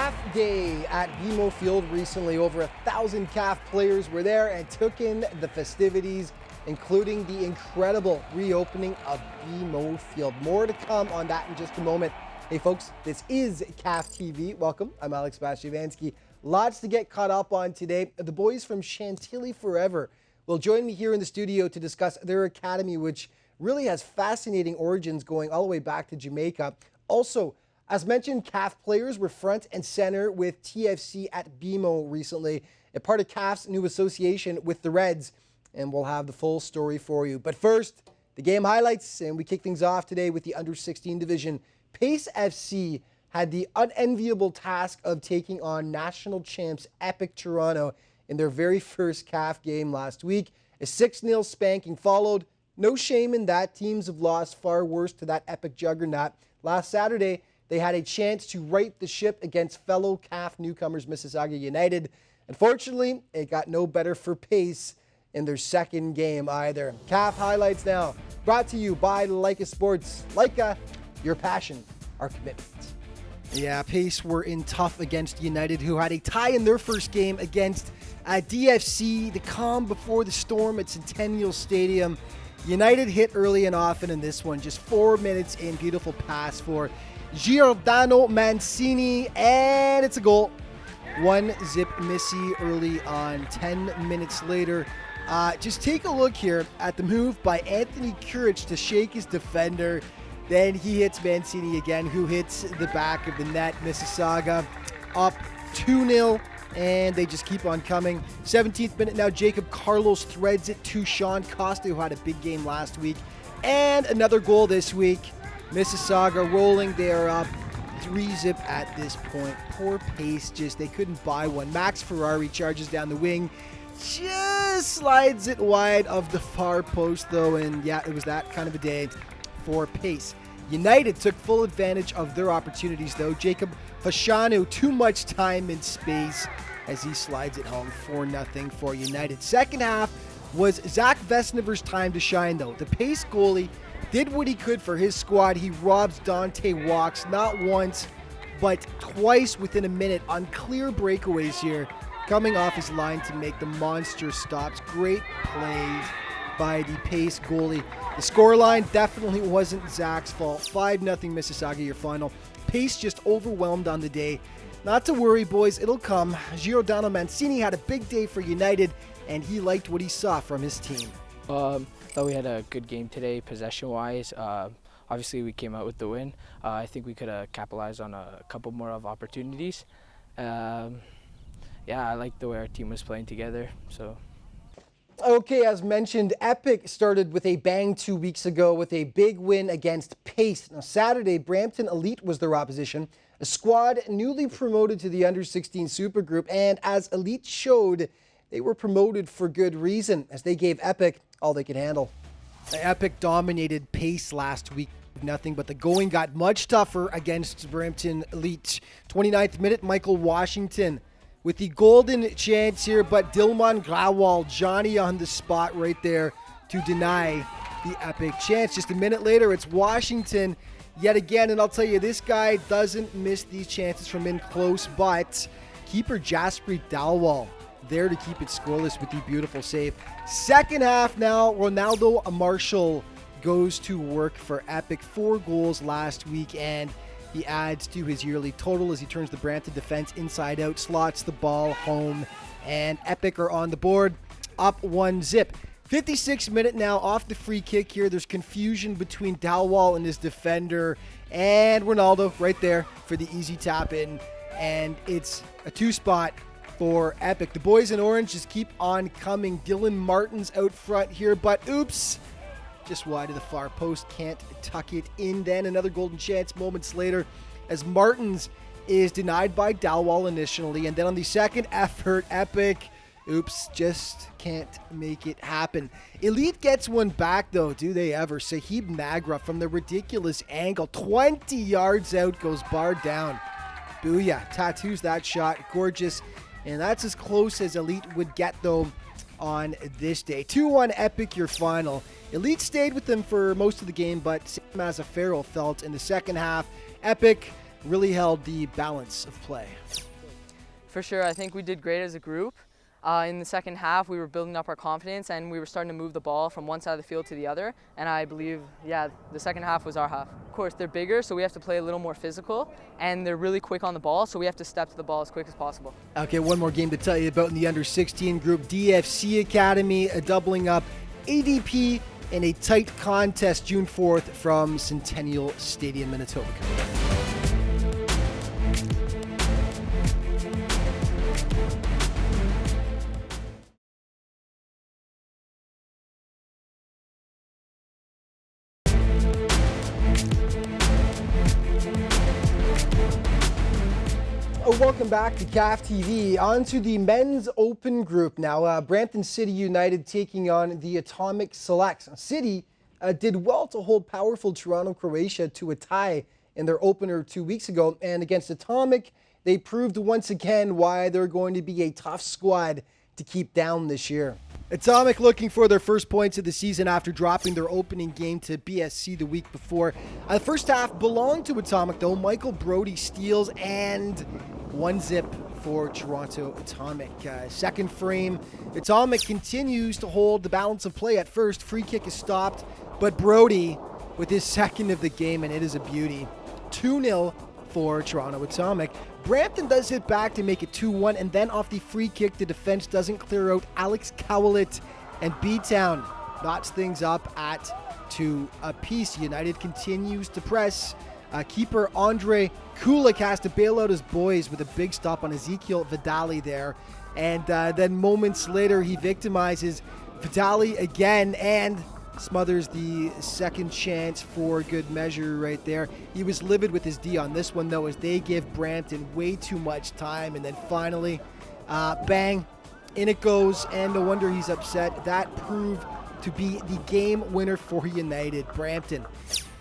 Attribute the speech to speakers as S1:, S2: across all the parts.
S1: CAF Day at BMO Field recently. Over 1,000 CAF players were there and took in the festivities, including the incredible reopening of BMO Field. More to come on that in just a moment. Hey folks, this is CAF TV. Welcome, I'm Alex Bastiavansky. Lots to get caught up on today. The boys from Chantilly Forever will join me here in the studio to discuss their academy, which really has fascinating origins going all the way back to Jamaica. Also, as mentioned, CAF players were front and center with TFC at BMO recently, a part of CAF's new association with the Reds, and we'll have the full story for you. But first, the game highlights, and we kick things off today with the under-16 division. Pace FC had the unenviable task of taking on national champs Epic Toronto in their very first CAF game last week. A 6-0 spanking followed. No shame in that. Teams have lost far worse to that Epic juggernaut. Last Saturday, they had a chance to right the ship against fellow CAF newcomers Mississauga United. Unfortunately, it got no better for Pace in their second game either. CAF highlights now, brought to you by Leica Sports. Leica, your passion, our commitment. Yeah, Pace were in tough against United, who had a tie in their first game against DFC. The calm before the storm at Centennial Stadium. United hit early and often in this one. Just 4 minutes in, beautiful pass for Giordano Mancini, and it's a goal. 1-0 Missy early on. 10 minutes later. Just take a look here at the move by Anthony Curich to shake his defender. Then he hits Mancini again, who hits the back of the net. Mississauga up 2-0, and they just keep on coming. 17th minute now, Jacob Carlos threads it to Sean Costa, who had a big game last week. And another goal this week. Mississauga rolling. They are up 3-0 at this point. Poor Pace, they couldn't buy one. Max Ferrari charges down the wing. Just slides it wide of the far post, though. And yeah, it was that kind of a day for Pace. United took full advantage of their opportunities, though. Jacob Fashanu, too much time and space as he slides it home. 4-0 for United. Second half was Zach Vesnever's time to shine, though. The Pace goalie did what he could for his squad. He robs Dante Walks not once, but twice within a minute on clear breakaways here, coming off his line to make the monster stops. Great plays by the Pace goalie. The scoreline definitely wasn't Zach's fault. 5-0 Mississauga, your final. Pace just overwhelmed on the day. Not to worry, boys, it'll come. Giordano Mancini had a big day for United, and he liked what he saw from his team.
S2: Thought we had a good game today, possession-wise. Obviously, we came out with the win. I think we could have capitalized on a couple more of opportunities. Yeah, I liked the way our team was playing together. So.
S1: Okay, as mentioned, Epic started with a bang 2 weeks ago with a big win against Pace. Now, Saturday, Brampton Elite was their opposition, a squad newly promoted to the Under-16 Supergroup, and as Elite showed, they were promoted for good reason, as they gave Epic all they could handle. Epic dominated Pace last week, nothing, but the going got much tougher against Brampton Elite. 29th minute, Michael Washington with the golden chance here, but Dilman Grawal, Johnny on the spot right there to deny the Epic chance. Just a minute later, it's Washington yet again, and I'll tell you, this guy doesn't miss these chances from in close, but keeper Jasprit Dalwal there to keep it scoreless with the beautiful save. Second half now, Ronaldo Marshall goes to work for Epic. 4 goals last week, and he adds to his yearly total as he turns the Brampton defense inside out, slots the ball home, and Epic are on the board, up 1-0. 56th minute now, off the free kick here. There's confusion between Dalwal and his defender, and Ronaldo right there for the easy tap in, and it's a 2-spot for Epic. The boys in orange just keep on coming. Dylan Martin's out front here, but oops, just wide of the far post, can't tuck it in. Then another golden chance moments later as Martins is denied by Dalwal initially, and then on the second effort, Epic, oops, just can't make it happen. Elite gets one back though, do they ever? Sahib Nagra from the ridiculous angle, 20 yards out, goes bar down. Booyah, tattoos that shot, gorgeous. And that's as close as Elite would get, though, on this day. 2-1 Epic, your final. Elite stayed with them for most of the game, but Sam Mazzaferro felt in the second half. Epic really held the balance of play.
S3: For sure, I think we did great as a group. In the second half, we were building up our confidence and we were starting to move the ball from one side of the field to the other. And I believe, the second half was our half. Of course, they're bigger, so we have to play a little more physical, and they're really quick on the ball, so we have to step to the ball as quick as possible.
S1: Okay, one more game to tell you about in the under-16 group. DFC Academy doubling up ADP in a tight contest June 4th from Centennial Stadium, Manitoba. Welcome back to CAF TV. On to the men's open group now. Brampton City United taking on the Atomic Selects. City did well to hold powerful Toronto Croatia to a tie in their opener 2 weeks ago. And against Atomic, they proved once again why they're going to be a tough squad to keep down this year. Atomic looking for their first points of the season after dropping their opening game to BSC the week before. The first half belonged to Atomic, though. Michael Brody steals and 1-0 for Toronto Atomic. Second frame, Atomic continues to hold the balance of play at first. Free kick is stopped, but Brody with his second of the game, and it is a beauty. 2-0 for Toronto Atomic. Brampton does hit back to make it 2-1, and then off the free kick, the defense doesn't clear out Alex Cowalit, and B-Town knots things up at 2 apiece. United continues to press. Keeper Andre Kulik has to bail out his boys with a big stop on Ezekiel Vidali there. And then moments later, he victimizes Vidali again and smothers the second chance for good measure right there. He was livid with his D on this one, though, as they give Brampton way too much time. And then finally, bang, in it goes, and no wonder he's upset. That proved to be the game winner for United. Brampton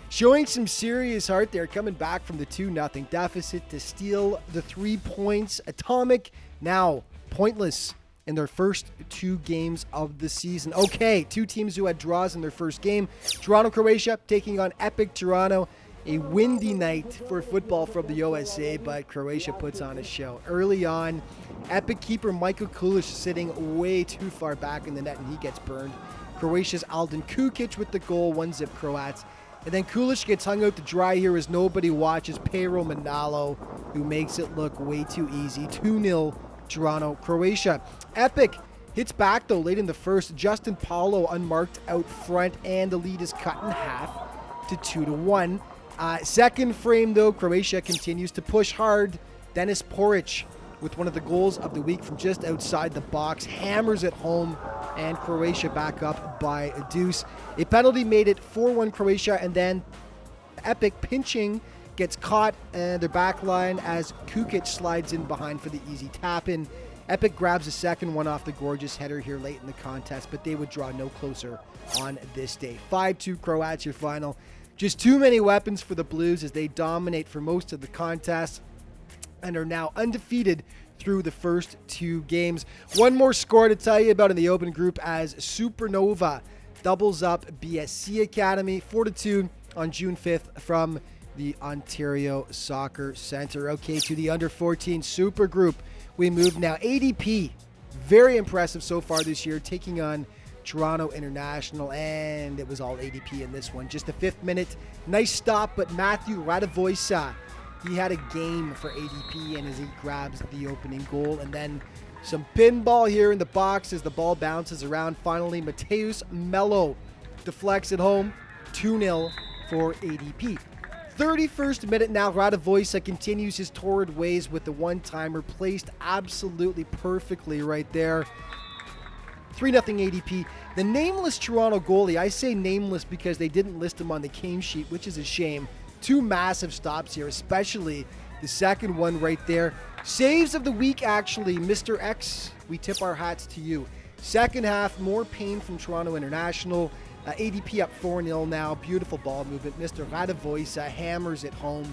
S1: showing some serious heart there, coming back from the 2-0 deficit to steal the 3 points. Atomic now pointless in their first 2 games of the season. Okay, 2 teams who had draws in their first game. Toronto Croatia taking on Epic Toronto. A windy night for football from the USA, but Croatia puts on a show. Early on, Epic keeper Michael Kulic sitting way too far back in the net, and he gets burned. Croatia's Alden Kukic with the goal, 1-0 Croats. And then Kulic gets hung out to dry here as nobody watches Pedro Manalo, who makes it look way too easy. 2-0 Toronto Croatia. Epic hits back though late in the first. Justin Paulo unmarked out front, and the lead is cut in half to 2-1. Second frame though, Croatia continues to push hard. Dennis Poric with one of the goals of the week from just outside the box, hammers it home, and Croatia back up by a deuce. A penalty made it 4-1 Croatia, and then Epic pinching gets caught in their back line as Kukic slides in behind for the easy tap-in. Epic grabs a second one off the gorgeous header here late in the contest, but they would draw no closer on this day. 5-2 Croats, your final. Just too many weapons for the Blues as they dominate for most of the contest and are now undefeated through the first 2 games. One more score to tell you about in the open group as Supernova doubles up BSC Academy 4-2 on June 5th from the Ontario Soccer Centre. Okay, to the under 14 super group we move now. ADP, very impressive so far this year, taking on Toronto International, and it was all ADP in this one. Just the 5th minute, nice stop, but Matthew Radovoisa, he had a game for ADP, and as he grabs the opening goal, and then some pinball here in the box as the ball bounces around. Finally, Mateus Melo deflects it home, 2-0 for ADP. 31st minute now, Radovoisa continues his torrid ways with the one-timer placed absolutely perfectly right there. 3-0 ADP. The nameless Toronto goalie, I say nameless because they didn't list him on the game sheet, which is a shame. 2 massive stops here, especially the second one right there. Saves of the week, actually. Mr. X, we tip our hats to you. Second half, more pain from Toronto International. ADP up 4-0 now. Beautiful ball movement. Mr. Radovoisa hammers it home.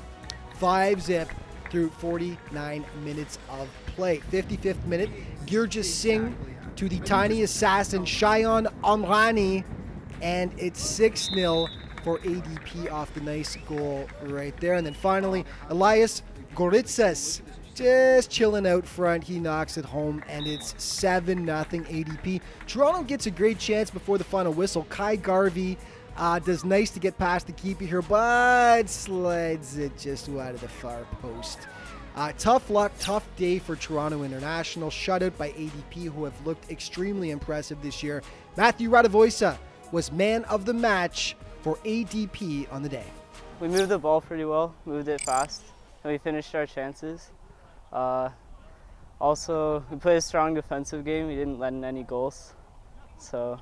S1: 5-0 through 49 minutes of play. 55th minute, Gurjit Singh to the tiny assassin Shayan Amrani, and it's 6-0 for ADP off the nice goal right there. And then finally, Elias Goritsas just chilling out front. He knocks it home, and it's 7-0 ADP. Toronto gets a great chance before the final whistle. Kai Garvey does nice to get past the keeper here, but slides it just wide of the far post. Tough luck, tough day for Toronto International. Shutout by ADP, who have looked extremely impressive this year. Matthew Radovoisa was man of the match for ADP on the day.
S4: We moved the ball pretty well, moved it fast, and we finished our chances. Also, we played a strong defensive game. We didn't let in any goals. So,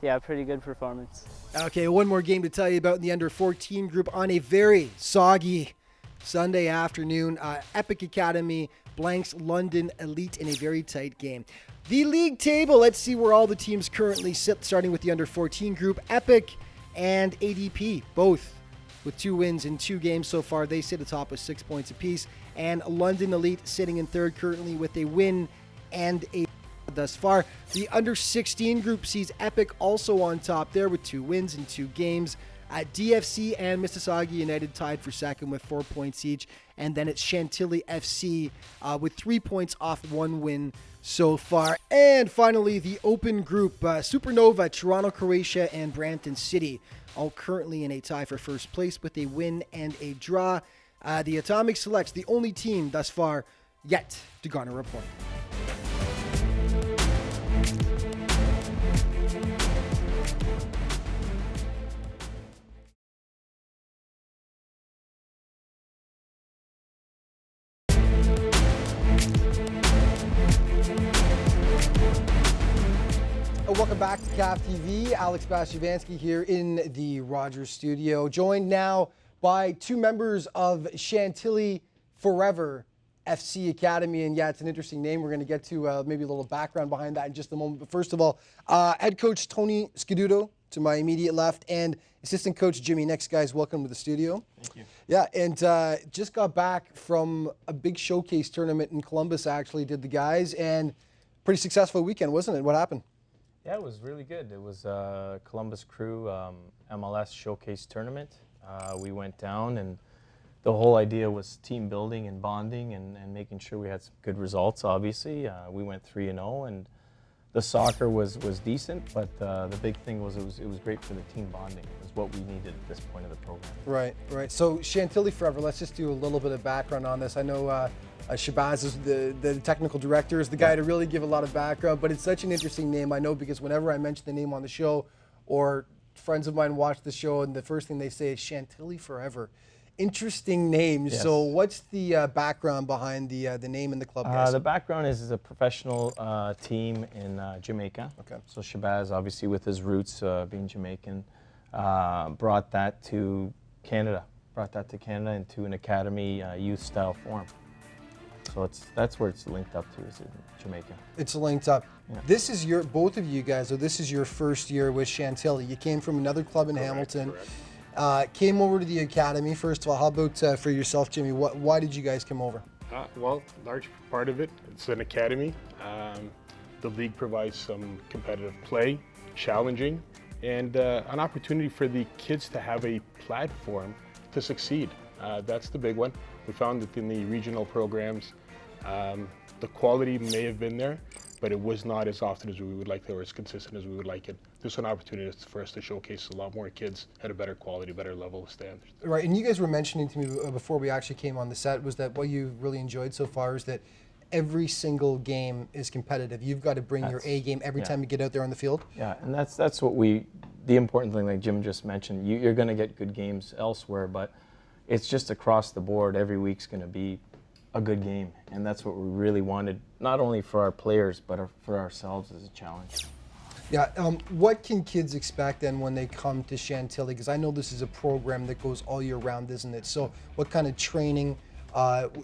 S4: yeah, pretty good performance.
S1: Okay, one more game to tell you about in the under-14 group on a very soggy Sunday afternoon. Epic Academy blanks London Elite in a very tight game. The league table, let's see where all the teams currently sit, starting with the under-14 group. Epic and ADP, both with 2 wins in 2 games so far. They sit atop with 6 points apiece. And London Elite sitting in third currently with a win and a thus far. The under-16 group sees Epic also on top there with 2 wins in 2 games. DFC and Mississauga United tied for second with 4 points each. And then it's Chantilly FC with 3 points off 1 win so far. And finally, the open group, Supernova, Toronto, Croatia, and Brampton City, all currently in a tie for first place with a win and a draw. The Atomic Selects, the only team thus far yet to garner a point. Welcome back to CAF TV. Alex Bastiavansky here in the Rogers studio, joined now by 2 members of Chantilly Forever FC Academy. And yeah, it's an interesting name. We're going to get to maybe a little background behind that in just a moment. But first of all, head coach Tony Scaduto to my immediate left and assistant coach Jimmy. Next, guys, welcome to the studio.
S5: Thank you.
S1: Yeah, and just got back from a big showcase tournament in Columbus, actually, did the guys, and pretty successful weekend, wasn't it? What happened?
S5: Yeah, it was really good. It was Columbus Crew MLS Showcase Tournament. We went down, and the whole idea was team building and bonding and making sure we had some good results, obviously. We went 3-0, and the soccer was decent, but the big thing was it was great for the team bonding. It was what we needed at this point of the program.
S1: Right. So Chantilly Forever, let's just do a little bit of background on this. I know Shabazz is the technical director, is the guy to really give a lot of background, but it's such an interesting name. I know because whenever I mention the name on the show or friends of mine watch the show and the first thing they say is Chantilly Forever. Interesting name.
S5: Yes.
S1: So what's the background behind the name and the club, guys?
S5: The background is a professional team in Jamaica.
S1: Okay.
S5: So Shabazz, obviously with his roots being Jamaican, brought that to Canada. Into an academy youth style form. So that's where it's linked up to, is in Jamaica.
S1: It's linked up.
S5: Yeah.
S1: This is both of you guys, so this is your first year with Chantilly. You came from another club in Hamilton.
S6: Correct.
S1: Came over to the academy. First of all, how about for yourself, Jimmy? Why did you guys come over?
S6: Well, large part of it, it's an academy. The league provides some competitive play, challenging, and an opportunity for the kids to have a platform to succeed. That's the big one. We found that in the regional programs, the quality may have been there, but it was not as often as we would like it or as consistent as we would like it. This is an opportunity for us to showcase a lot more kids at a better quality, better level of standards.
S1: Right, and you guys were mentioning to me before we actually came on the set was that what you really enjoyed so far is that every single game is competitive. You've got to bring your A game every time you get out there on the field.
S5: Yeah, and that's what the important thing, like Jim just mentioned, you're going to get good games elsewhere, but it's just across the board. Every week's going to be a good game, and that's what we really wanted, not only for our players, but for ourselves as a challenge.
S1: Yeah, what can kids expect then when they come to Chantilly? Because I know this is a program that goes all year round, isn't it? So what kind of training?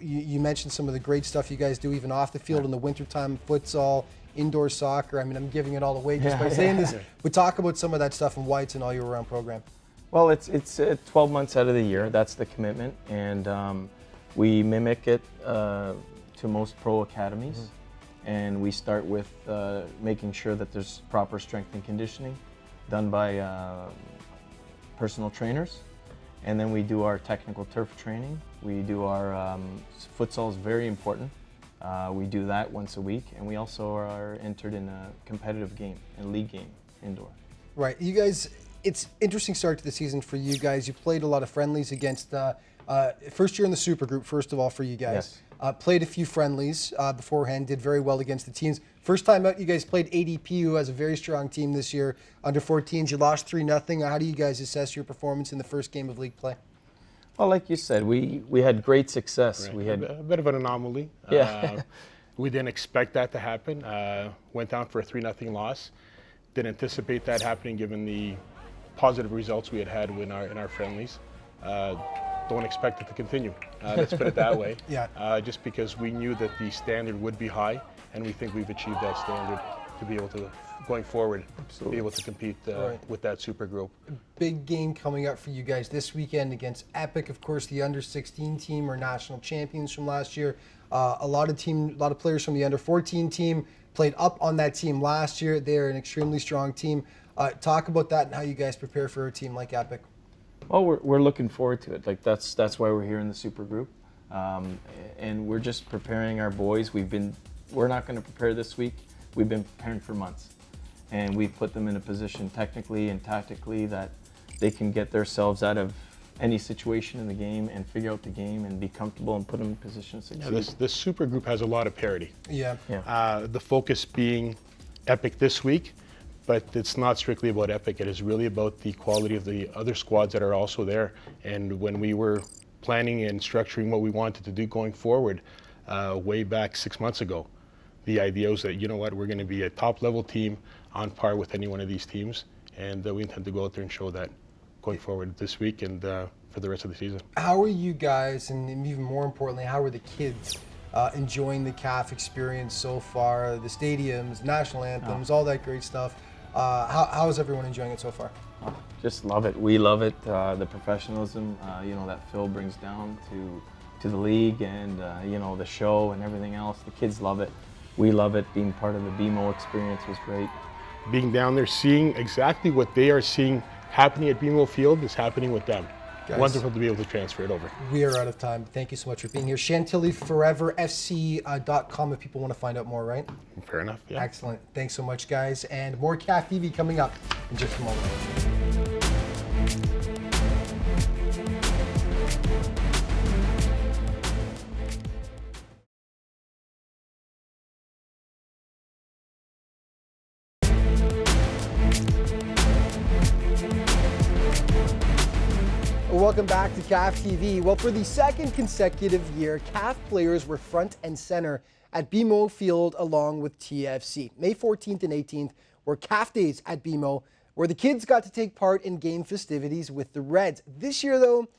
S1: You mentioned some of the great stuff you guys do even off the field in the wintertime, futsal, indoor soccer. I mean, I'm giving it all away just by saying this. But talk about some of that stuff and why it's an all year round program.
S5: Well, it's 12 months out of the year. That's the commitment, and we mimic it to most pro academies. And we start with making sure that there's proper strength and conditioning done by personal trainers. And then we do our technical turf training. We do our futsal is very important. We do that once a week, and we also are entered in a competitive game, a league game, indoor.
S1: Right, you guys, it's interesting start to the season for you guys. You played a lot of friendlies against, first year in the super group, first of all, for you guys.
S5: Yes.
S1: Played a few friendlies beforehand, did very well against the teams. First time out, you guys played ADP, who has a very strong team this year, under 14s. You lost 3-0. How do you guys assess your performance in the first game of league play?
S5: Well, like you said, we had great success.
S6: Right.
S5: We had
S6: a bit of an anomaly.
S5: Yeah.
S6: We didn't expect that to happen. Went down for a 3-0 loss. Didn't anticipate that happening given the positive results we had in our friendlies. Don't expect it to continue. Let's put it that way.
S1: Yeah.
S6: Just because we knew that the standard would be high, and we think we've achieved that standard to be able to, going forward, be able to compete with that super group.
S1: Big game coming up for you guys this weekend against Epic. Of course, the under 16 team are national champions from last year. A lot of players from the under 14 team played up on that team last year. They're an extremely strong team. Talk about that and how you guys prepare for a team like Epic.
S5: Well, we're looking forward to it. Like that's why we're here in the super group, and we're just preparing our boys. We're not going to prepare this week. We've been preparing for months, and we've put them in a position technically and tactically that they can get themselves out of any situation in the game and figure out the game and be comfortable and put them in position to succeed.
S6: Yeah, this super group has a lot of parity.
S1: Yeah.
S6: The focus being Epic this week, but it's not strictly about Epic. It is really about the quality of the other squads that are also there. And when we were planning and structuring what we wanted to do going forward, way back 6 months ago, the idea was that, you know what, we're going to be a top-level team on par with any one of these teams, and we intend to go out there and show that going forward this week and for the rest of the season.
S1: How are you guys, and even more importantly, how are the kids enjoying the CAF experience so far? The stadiums, national anthems, all that great stuff. How is everyone enjoying it so far?
S5: Just love it. We love it. The professionalism, that Phil brings down to the league, and the show and everything else. The kids love it. We love it. Being part of the BMO experience was great.
S6: Being down there, seeing exactly what they are seeing happening at BMO Field is happening with them.
S1: Guys,
S6: wonderful to be able to transfer it over.
S1: We are out of time. Thank you so much for being here. ChantillyForeverFC.com if people want to find out more, right?
S6: Fair enough, yeah.
S1: Excellent. Thanks so much, guys. And more CAF TV coming up in just a moment. Welcome back to CAF TV. Well, for the second consecutive year, CAF players were front and center at BMO Field along with TFC. May 14th and 18th were CAF days at BMO, where the kids got to take part in game festivities with the Reds. This year, though,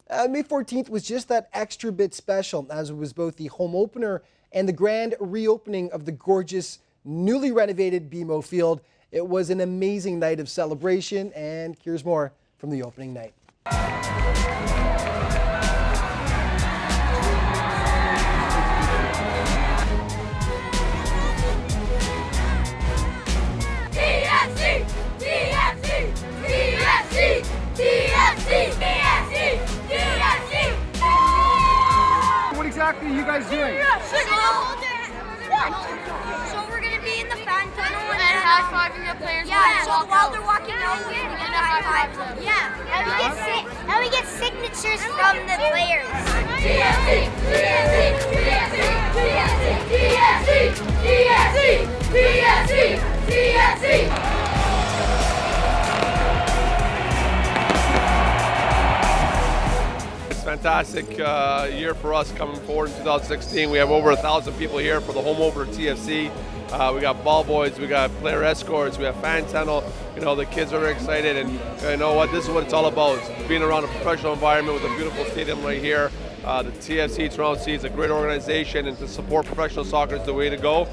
S1: May 14th was just that extra bit special, as it was both the home opener and the grand reopening of the gorgeous, newly renovated BMO Field. It was an amazing night of celebration, and here's more from the opening night.
S7: What exactly are you guys doing?
S8: So we're gonna be in the fan tunnel and high-fiving the players. Yeah, so while they're walking out, we're gonna get high-five them. Yeah, and we get signatures from the players. TFC, TFC, TFC, TFC, TFC, TFC, TFC, TFC.
S9: Fantastic year for us coming forward in 2016. We have over 1,000 people here for the home opener TFC. We got ball boys, we got player escorts, we have fan tunnel. The kids are very excited, and you know what? This is what it's all about. It's being around a professional environment with a beautiful stadium right here. The TFC Toronto FC is a great organization, and to support professional soccer is the way to go.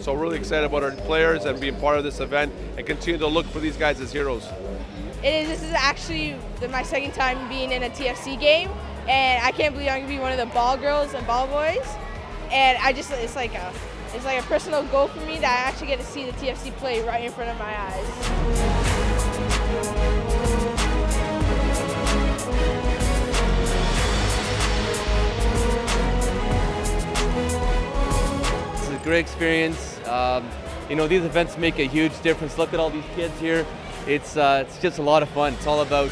S9: So we're really excited about our players and being part of this event, and continue to look for these guys as heroes.
S10: This is actually my second time being in a TFC game, and I can't believe I'm gonna be one of the ball girls and ball boys. And it's like a personal goal for me that I actually get to see the TFC play right in front of my eyes.
S11: great experience. You know, these events make a huge difference. Look at all these kids here. It's just a lot of fun. It's all about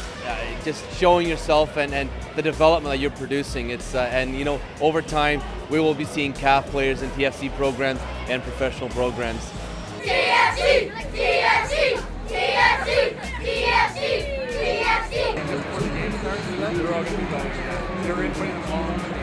S11: just showing yourself and the development that you're producing. And you know, over time, we will be seeing CAF players in TFC programs and professional programs.
S8: TFC! TFC! TFC! TFC! TFC!
S7: They're all going to be dogs. They're in putting them on.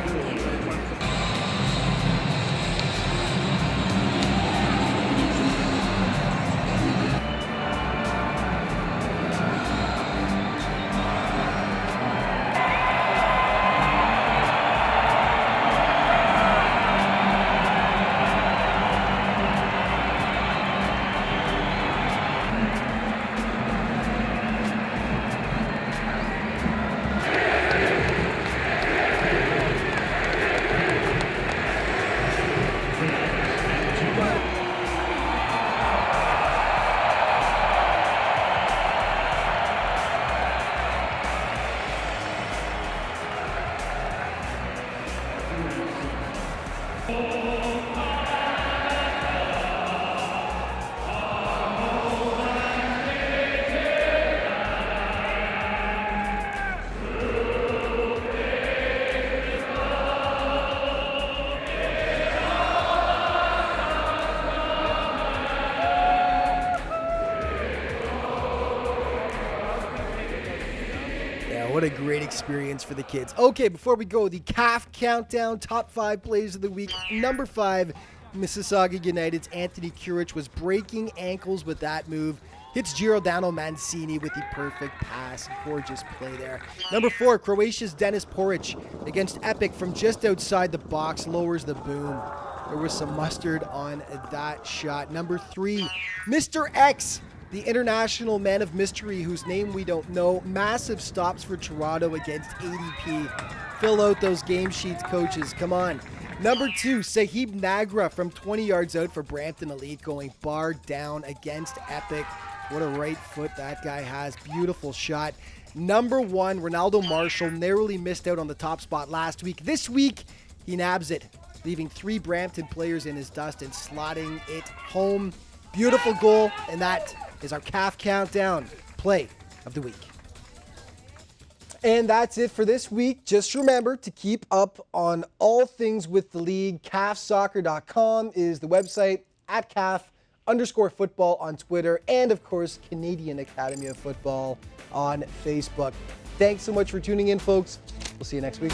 S1: What a great experience for the kids. Okay, before we go, the CAF Countdown, top 5 plays of the week. Number 5, Mississauga United's Anthony Curich was breaking ankles with that move. Hits Giordano Mancini with the perfect pass. Gorgeous play there. Number 4, Croatia's Denis Poric against Epic from just outside the box. Lowers the boom. There was some mustard on that shot. Number 3, Mr. X, the international man of mystery whose name we don't know. Massive stops for Toronto against ADP. Fill out those game sheets, coaches. Come on. Number 2, Sahib Nagra from 20 yards out for Brampton Elite, going bar down against Epic. What a right foot that guy has. Beautiful shot. Number 1, Ronaldo Marshall narrowly missed out on the top spot last week. This week, he nabs it, leaving 3 Brampton players in his dust and slotting it home. Beautiful goal, and that is our CAF Countdown play of the week. And that's it for this week. Just remember to keep up on all things with the league. CAFsoccer.com is the website, at CAF_football on Twitter, and of course, Canadian Academy of Football on Facebook. Thanks so much for tuning in, folks. We'll see you next week.